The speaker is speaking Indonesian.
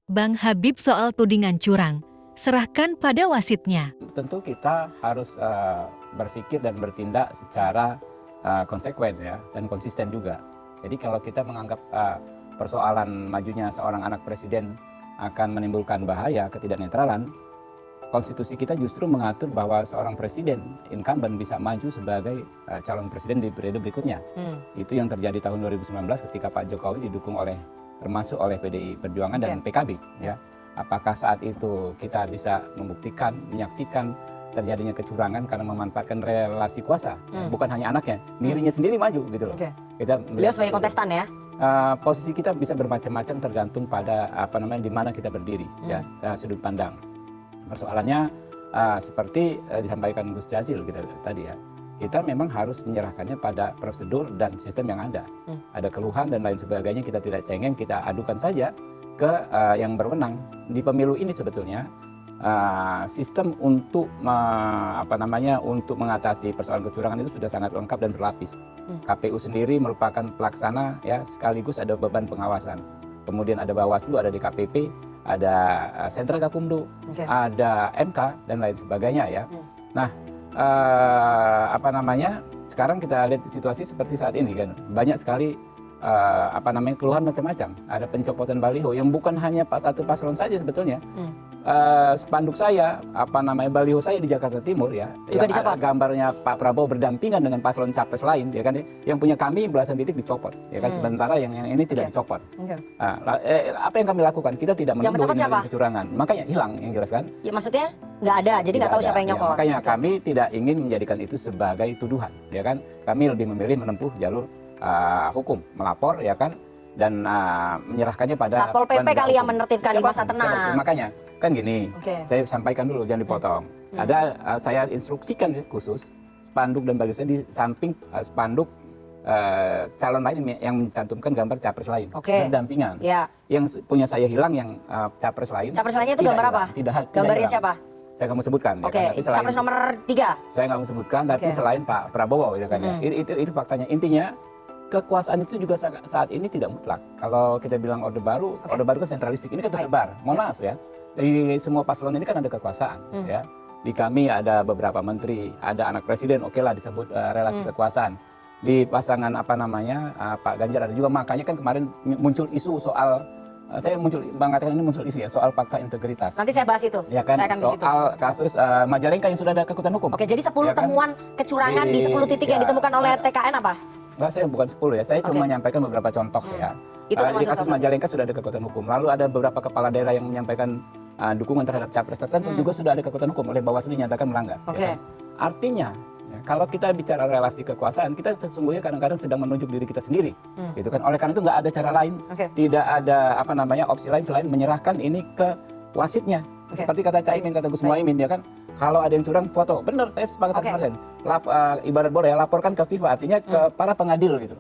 Bang Habib soal tudingan curang, serahkan pada wasitnya. Tentu kita harus berpikir dan bertindak secara konsekuen ya, dan konsisten juga. Jadi kalau kita menganggap persoalan majunya seorang anak presiden akan menimbulkan bahaya ketidaknetralan, konstitusi kita justru mengatur bahwa seorang presiden incumbent bisa maju sebagai calon presiden di periode berikutnya. Itu yang terjadi tahun 2019 ketika Pak Jokowi didukung termasuk oleh PDI Perjuangan dan PKB ya. Apakah saat itu kita bisa membuktikan, menyaksikan terjadinya kecurangan karena memanfaatkan relasi kuasa, bukan hanya anaknya, dirinya sendiri maju gitu loh. Kita beliau sebagai kontestan ya. Posisi kita bisa bermacam-macam tergantung pada di mana kita berdiri ya, sudut pandang. Persoalannya seperti disampaikan Gus Jazil kita tadi ya. Kita memang harus menyerahkannya pada prosedur dan sistem yang ada. Ada keluhan dan lain sebagainya, kita tidak cengeng, kita adukan saja ke yang berwenang. Di pemilu ini sebetulnya sistem untuk untuk mengatasi persoalan kecurangan itu sudah sangat lengkap dan berlapis. KPU sendiri merupakan pelaksana ya, sekaligus ada beban pengawasan. Kemudian ada Bawaslu, ada DKPP, ada Sentra Gakumdu, ada MK dan lain sebagainya ya. Nah, sekarang kita lihat situasi seperti saat ini kan, banyak sekali keluhan macam-macam. Ada pencopotan baliho yang bukan hanya satu paslon saja sebetulnya. Spanduk saya, baliho saya di Jakarta Timur ya, juga yang dicopot. Ada gambarnya Pak Prabowo berdampingan dengan paslon capres lain ya kan, yang punya kami belasan titik dicopot ya kan, sementara yang ini tidak dicopot. Apa yang kami lakukan? Kita tidak menuduh kecurangan, makanya hilang yang jelas kan. Ya maksudnya nggak ada, jadi nggak tahu siapa yang nyopot. Ya, makanya kami tidak ingin menjadikan itu sebagai tuduhan ya kan. Kami lebih memilih menempuh jalur hukum, melapor ya kan, dan menyerahkannya pada Satpol PP kali yang menertibkan di masa tenang. Makanya kan gini, saya sampaikan dulu, jangan dipotong. Ada saya instruksikan khusus spanduk dan baliho di samping spanduk calon lain yang mencantumkan gambar capres lain berdampingan. Yang punya saya hilang, yang capres lain. Capres lainnya itu gambar apa? Gambarnya siapa? Saya nggak mau sebutkan. Ya kan? Tapi capres nomor 3. Saya nggak mau sebutkan, tapi selain Pak Prabowo ya kan. Itu faktanya. Intinya kekuasaan itu juga saat ini tidak mutlak. Kalau kita bilang Orde Baru kan sentralistik. Ini kan tersebar. Mohon maaf ya. Dari semua paslon ini kan ada kekuasaan ya. Di kami ada beberapa menteri, ada anak presiden, lah disebut relasi kekuasaan. Di pasangan Pak Ganjar ada juga, makanya kan kemarin muncul isu soal mengatakan ini muncul isu ya soal fakta integritas. Nanti saya bahas itu. Ya kan, soal kasus Majalengka yang sudah ada kekuatan hukum. Jadi 10 ya temuan kecurangan di 10 titik yang ditemukan oleh TKN apa? Enggak, saya bukan 10 ya. Saya cuma menyampaikan beberapa contoh ya. Itu di kasus Majalengka sudah ada kekuatan hukum. Lalu ada beberapa kepala daerah yang menyampaikan dukungan terhadap capres tertentu juga sudah ada kekuatan hukum, oleh Bawaslu dinyatakan melanggar. Ya kan? Artinya ya, kalau kita bicara relasi kekuasaan, kita sesungguhnya kadang-kadang sedang menunjuk diri kita sendiri, gitu kan. Oleh karena itu nggak ada cara lain, tidak ada opsi lain selain menyerahkan ini ke wasitnya. Seperti kata Caimin, kata Gus Muhaimin, ya kan. Kalau ada yang curang, foto. Benar, saya sepakat 100%. Ibarat bola ya, laporkan ke FIFA, artinya ke para pengadil gitu.